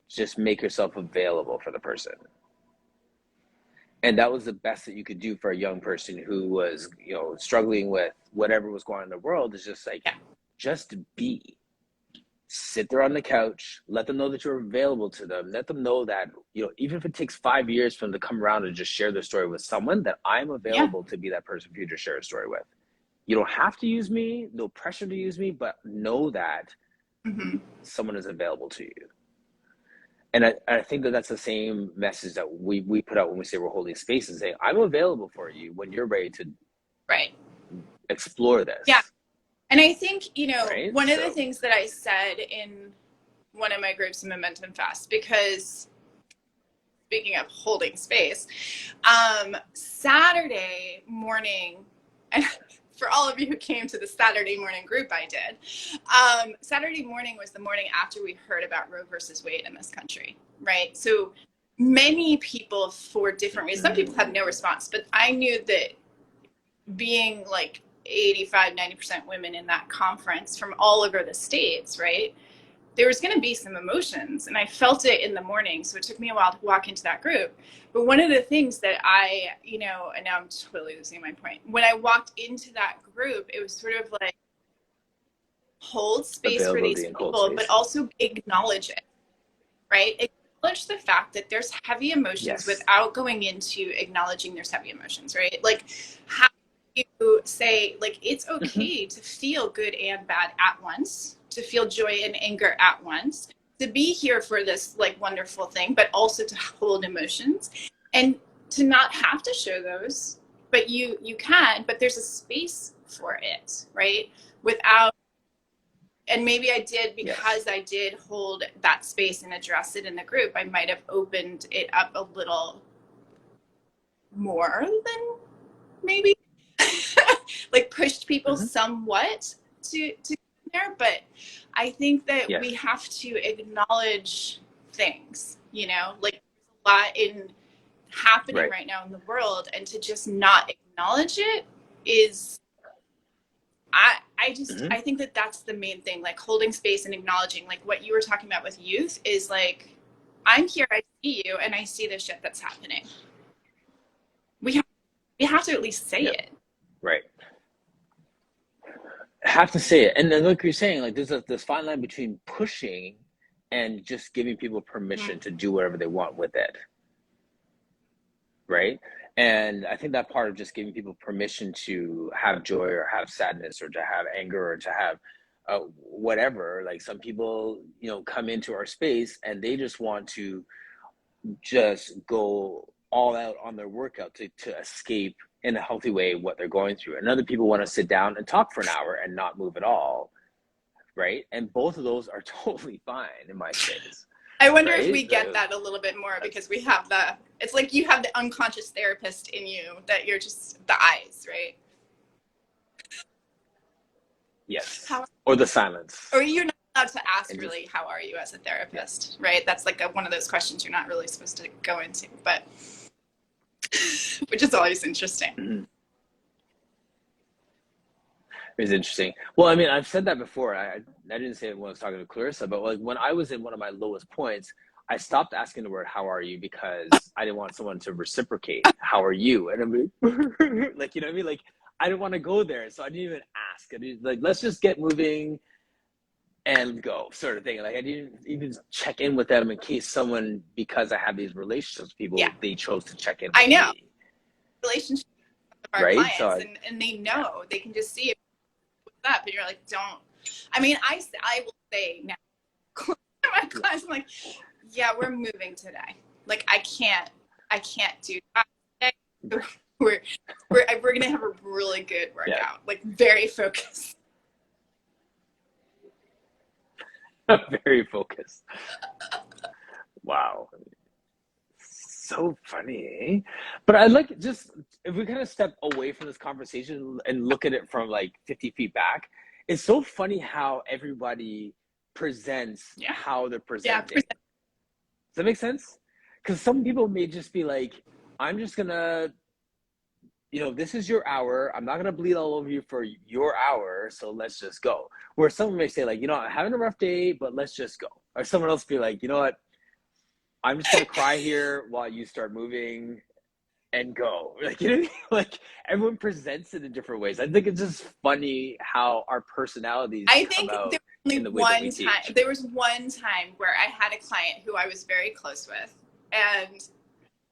Just make yourself available for the person. And that was the best that you could do for a young person who was, you know, struggling with whatever was going on in the world, is just like, just be. Sit there on the couch, let them know that you're available to them, let them know that, you know, even if it takes 5 years for them to come around and just share their story with someone, that I'm available to be that person for you to share a story with. You don't have to use me, no pressure to use me, but know that someone is available to you. And I think that that's the same message that we put out when we say we're holding space, and saying, I'm available for you when you're ready to explore this. Yeah. And I think, you know, one of the things that I said in one of my groups in Momentum Fast, because speaking of holding space, Saturday morning, and for all of you who came to the Saturday morning group I did, Saturday morning was the morning after we heard about Roe versus Wade in this country, right? So many people, for different reasons, some people had no response, but I knew that being like 85-90% women in that conference from all over the states, right, there was going to be some emotions, and I felt it in the morning, so it took me a while to walk into that group. But one of the things that I, you know, and now I'm totally losing my point, when I walked into that group, it was sort of like, hold space for these people, but also acknowledge it, right? Acknowledge the fact that there's heavy emotions without going into acknowledging there's heavy emotions, right? Like, how you say, like, it's okay to feel good and bad at once, to feel joy and anger at once, to be here for this like wonderful thing, but also to hold emotions and to not have to show those, but you can, but there's a space for it, right? Without, and maybe I did, because I did hold that space and address it in the group, I might have opened it up a little more than maybe like pushed people somewhat to there, but I think that we have to acknowledge things, you know, like there's a lot in happening right now in the world, and to just not acknowledge it is, I just I think that that's the main thing, like holding space and acknowledging, like what you were talking about with youth is like, I'm here, I see you, and I see the shit that's happening. We have to at least say it. Right. have to say it. And then like you're saying, like there's this fine line between pushing and just giving people permission to do whatever they want with it. Right. And I think that part of just giving people permission to have joy or have sadness or to have anger or to have whatever, like some people, you know, come into our space and they just want to just go all out on their workout to escape in a healthy way what they're going through. And other people want to sit down and talk for an hour and not move at all. Right. And both of those are totally fine in my space. I wonder if we get that a little bit more because we have it's like you have the unconscious therapist in you that you're just the eyes, right? Yes. Or the silence. Or you're not allowed to ask really, how are you as a therapist, right? That's like one of those questions you're not really supposed to go into, but which is always interesting. Mm-hmm. It's interesting. Well, I mean, I've said that before. I didn't say it when I was talking to Clarissa, but like when I was in one of my lowest points, I stopped asking the word "how are you" because I didn't want someone to reciprocate "how are you," and I'm like, you know what I mean? Like I didn't want to go there, so I didn't even ask. I didn't, like, let's just get moving and go, sort of thing. Like I didn't even check in with them in case someone, because I have these relationships with people, they chose to check in with I know. me. Relationships with our clients, and they know, they can just see it up, and you're like, don't. I mean, I will say now to my clients, I'm like, yeah, we're moving today. Like I can't do that today. We're gonna have a really good workout, like very focused. Very focused. Wow. So funny, eh? But I like, just if we kind of step away from this conversation and look at it from like 50 feet back, it's so funny how everybody presents how they're presenting. Does that make sense? Because some people may just be like, I'm just gonna, you know, this is your hour. I'm not gonna bleed all over you for your hour, so let's just go. Where someone may say like, you know, I'm having a rough day, but let's just go. Or someone else be like, you know what? I'm just gonna cry here while you start moving and go. Like, you know what I mean? Like everyone presents it in different ways. I think it's just funny how our personalities come out in the way that we teach. There was one time where I had a client who I was very close with, and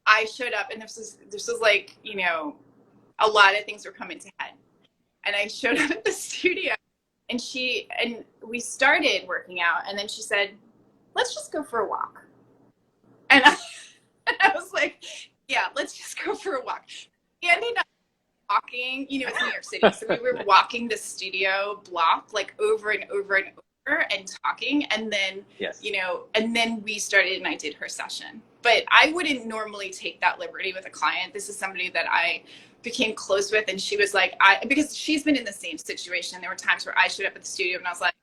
I showed up, and this was like, you know, a lot of things were coming to head. And I showed up at the studio, and we started working out, and then she said, let's just go for a walk. And I was like, yeah, let's just go for a walk. We ended up walking, you know, it's New York City, so we were walking the studio block like over and over and over and talking, and then, you know, and then we started and I did her session. But I wouldn't normally take that liberty with a client. This is somebody that I became close with, and she was like, because she's been in the same situation. There were times where I showed up at the studio and I was like,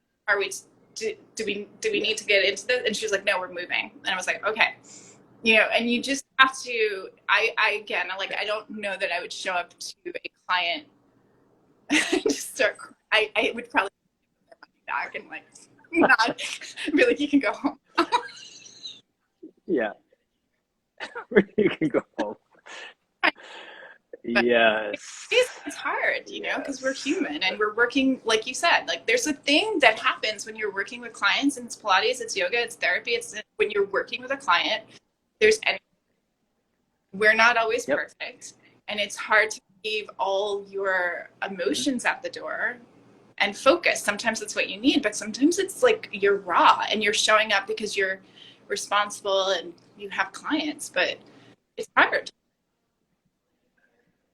do we need to get into this? And she was like, no, we're moving. And I was like, okay. You know, and you just have to, I don't know that I would show up to a client and just start, I would probably get my money back and like, not be like, you can go home. Yeah. You can go home. Yes. It's hard, you know, because we're human and we're working, like you said, like there's a thing that happens when you're working with clients, and it's Pilates, it's yoga, it's therapy. It's when you're working with a client, we're not always perfect, and it's hard to leave all your emotions at the door and focus. Sometimes that's what you need, but sometimes it's like you're raw and you're showing up because you're responsible and you have clients, but it's hard.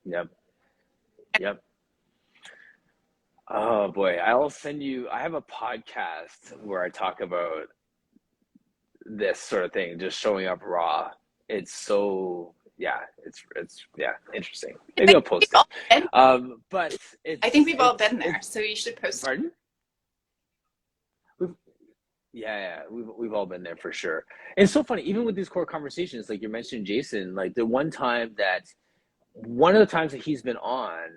Yep. Oh boy, I'll send you, I have a podcast where I talk about this sort of thing, just showing up raw. It's so, it's interesting. Maybe I'll post it. But I think we've all been there, so you should post it. Pardon? We've all been there for sure. And it's so funny, even with these core conversations, like you mentioned, Jason, like one of the times that he's been on,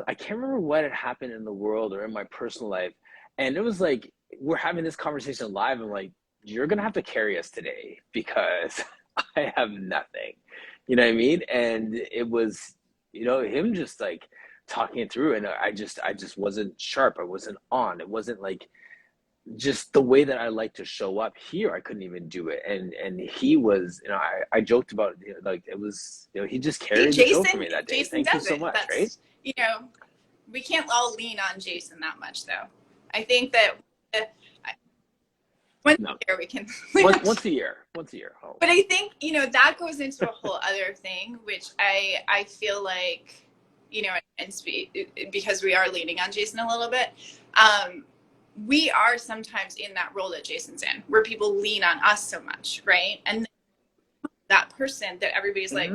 I can't remember what had happened in the world or in my personal life, and it was like, we're having this conversation live, and like, you're gonna have to carry us today because I have nothing, you know what I mean? And it was, you know, him just like talking it through, and I just wasn't sharp. I wasn't on. It wasn't like just the way that I like to show up here. I couldn't even do it. And he was, you know, I joked about it, you know, like it was, you know, he just carried the show for me that day. Jason Thank you does so it. much. That's, right? you know, we can't all lean on Jason that much though. I think that once a year we can once a year. Oh. But I think, you know, that goes into a whole other thing, which I feel like, you know, because we are leaning on Jason a little bit, we are sometimes in that role that Jason's in, where people lean on us so much, right? And that person that everybody's like,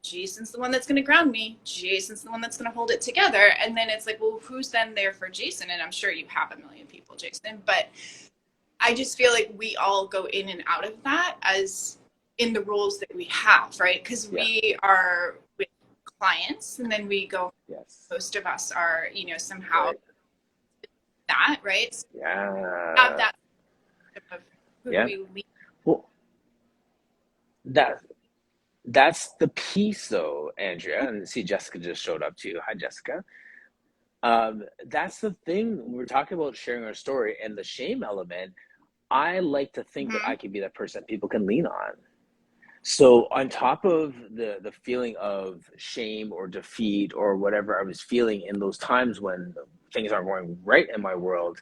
Jason's the one that's going to ground me. Jason's the one that's going to hold it together. And then it's like, well, who's then there for Jason? And I'm sure you have a million people, Jason, but I just feel like we all go in and out of that as in the roles that we have, right? Because we are with clients, and then we go, most of us are, you know, somehow that, right? So have that of who we lead. Well, that's the piece though, Andrea, and see Jessica just showed up too. Hi, Jessica. That's the thing. We're talking about sharing our story and the shame element. I like to think that I can be that person that people can lean on. So on top of the feeling of shame or defeat or whatever I was feeling in those times when things aren't going right in my world,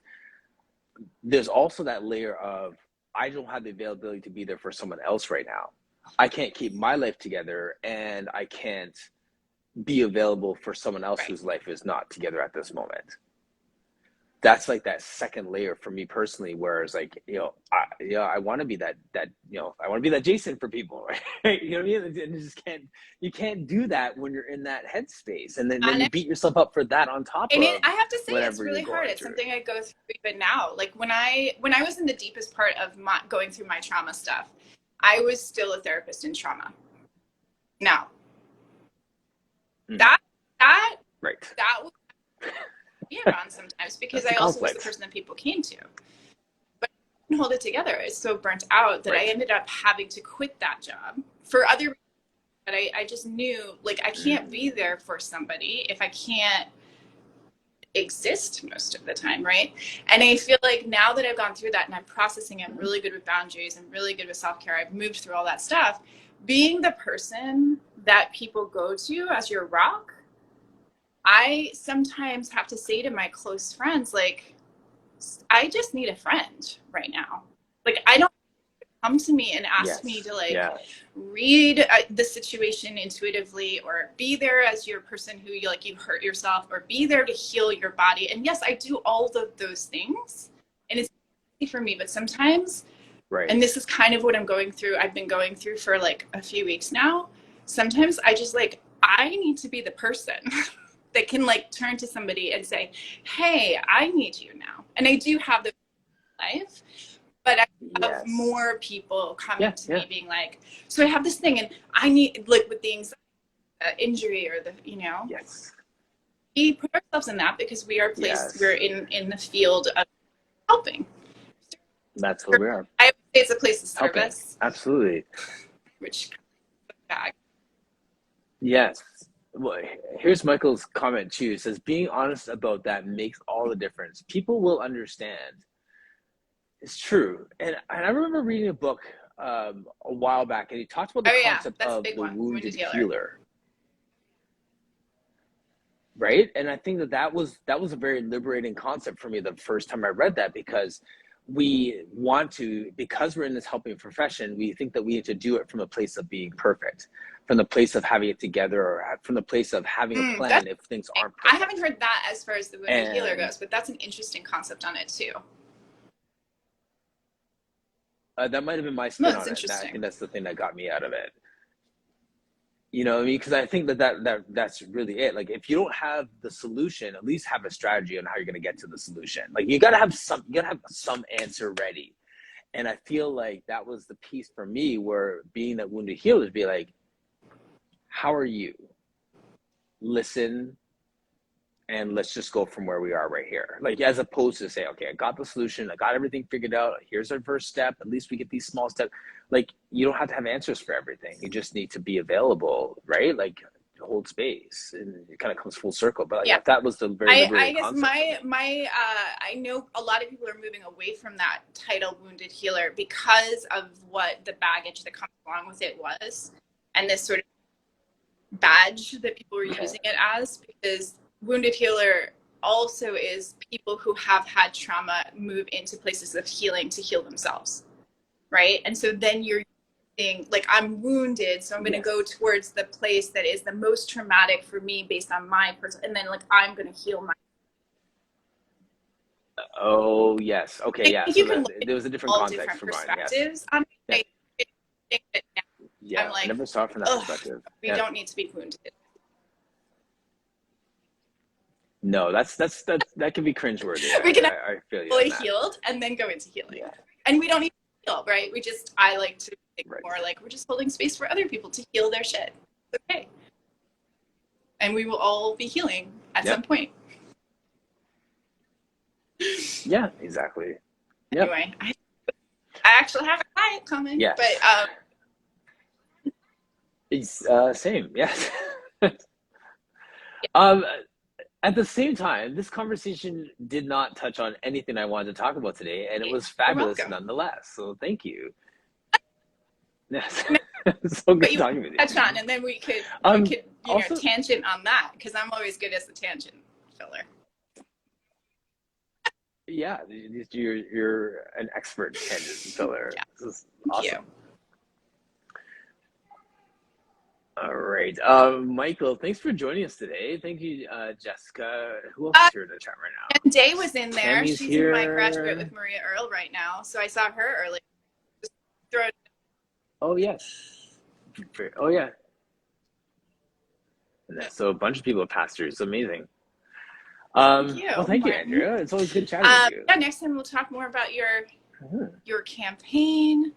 there's also that layer of, I don't have the availability to be there for someone else right now. I can't keep my life together, and I can't be available for someone else whose life is not together at this moment. That's like that second layer for me personally, where it's like, I want to be that, I want to be that Jason for people, right? You know what I mean? And you can't do that when you're in that headspace, and then you beat yourself up for that on top of. I have to say, it's really hard. It's something I go through even now. Like when I was in the deepest part of going through my trauma stuff, I was still a therapist in trauma. Now, that was be around sometimes, because I also was the person that people came to, but I couldn't hold it together. I was so burnt out that I ended up having to quit that job for other reasons. But I just knew, like, I can't be there for somebody if I can't exist most of the time, right? And I feel like now that I've gone through that and I'm processing, I'm really good with boundaries, I'm really good with self-care, I've moved through all that stuff, being the person that people go to as your rock, I sometimes have to say to my close friends, like, I just need a friend right now. Like, I don't come to me and ask me to read the situation intuitively, or be there as your person who you hurt yourself, or be there to heal your body. And yes, I do all of those things, and it's easy for me, but sometimes, and this is kind of what I've been going through for like a few weeks now. Sometimes I just I need to be the person that can turn to somebody and say, hey, I need you now. And I do have the life, but I have more people coming to me being like, so I have this thing, and I need, with the anxiety, injury, or the, we put ourselves in that because we are placed, we're in the field of helping. That's what we are. I would say it's a place of service. Helping. Absolutely. Which back. Yes. Well, here's Michael's comment too. It says, being honest about that makes all the difference. People will understand. It's true. And I remember reading a book a while back, and he talked about the concept of the wounded healer. Right? And I think that was a very liberating concept for me the first time I read that, because we want to, because we're in this helping profession, we think that we need to do it from a place of being perfect, from the place of having it together, or from the place of having a plan if things aren't perfect. I haven't heard that as far as the wounded healer goes, but that's an interesting concept on it too. That might have been my spin on it. I think that's the thing that got me out of it. You know what I mean? Because I think that's really it. Like, if you don't have the solution, at least have a strategy on how you're going to get to the solution. Like, you got to have some answer ready. And I feel like that was the piece for me, where being that wounded healer is be like, how are you? Listen, and let's just go from where we are right here. Like, as opposed to say, okay, I got the solution, I got everything figured out, here's our first step, at least we get these small steps. Like, you don't have to have answers for everything. You just need to be available, right? Like, hold space, and it kind of comes full circle. But like, Yeah. that was the very I liberating guess concept. I know a lot of people are moving away from that title wounded healer because of what the baggage that comes along with it was, and this sort of badge that people were using it as, because wounded healer also is people who have had trauma move into places of healing to heal themselves, right? And so then you're using, like, I'm wounded, so I'm going to go towards the place that is the most traumatic for me based on my person, and then like I'm going to heal my. Oh yes, okay, yeah. So there was a different all context different for mine. perspectives Yes. on it. Yeah, I'm like, I never saw it from that perspective. We don't need to be wounded. No, that can be cringeworthy. We can I feel you. fully healed and then go into healing, and we don't need to heal, right? I like to think more like we're just holding space for other people to heal their shit. It's okay, and we will all be healing at some point. Yeah, exactly. Yep. Anyway, I actually have a client coming. Yes. But it's same. Yes. At the same time, this conversation did not touch on anything I wanted to talk about today, and it was fabulous nonetheless. So thank you. Yes. So good talking with you. Touch on, and then we could also, tangent on that, because I'm always good as the tangent filler. Yeah, you're an expert tangent filler. Yeah. This is awesome. Thank you. All right. Michael, thanks for joining us today. Thank you, Jessica. Who else is here in the chat right now? And Day was in there. Tammy's She's here. in my graduate with Maria Earl right now. So I saw her earlier. Just throw it. Oh, yes. Oh, yeah. So a bunch of people have passed through. It's amazing. Thank you. Well, thank you, Andrea. It's always good chatting with you. Yeah, next time we'll talk more about your campaign,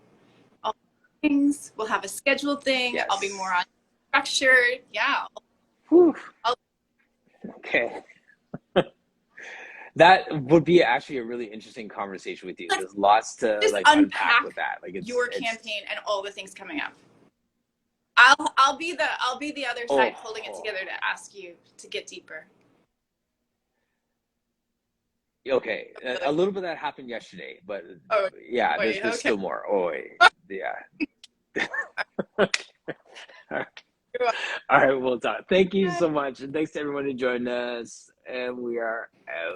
all things. We'll have a scheduled thing. Yes. I'll be more on structured. Yeah. Whew. Okay. That would be actually a really interesting conversation with you. There's lots to like unpack with that. Like your campaign and all the things coming up. I'll be the other side holding it together to ask you to get deeper. Okay, a little bit of that happened yesterday, but yeah, there's still more. Yeah. All right, we'll talk. Thank you so much, and thanks to everyone who joined us, and we are out.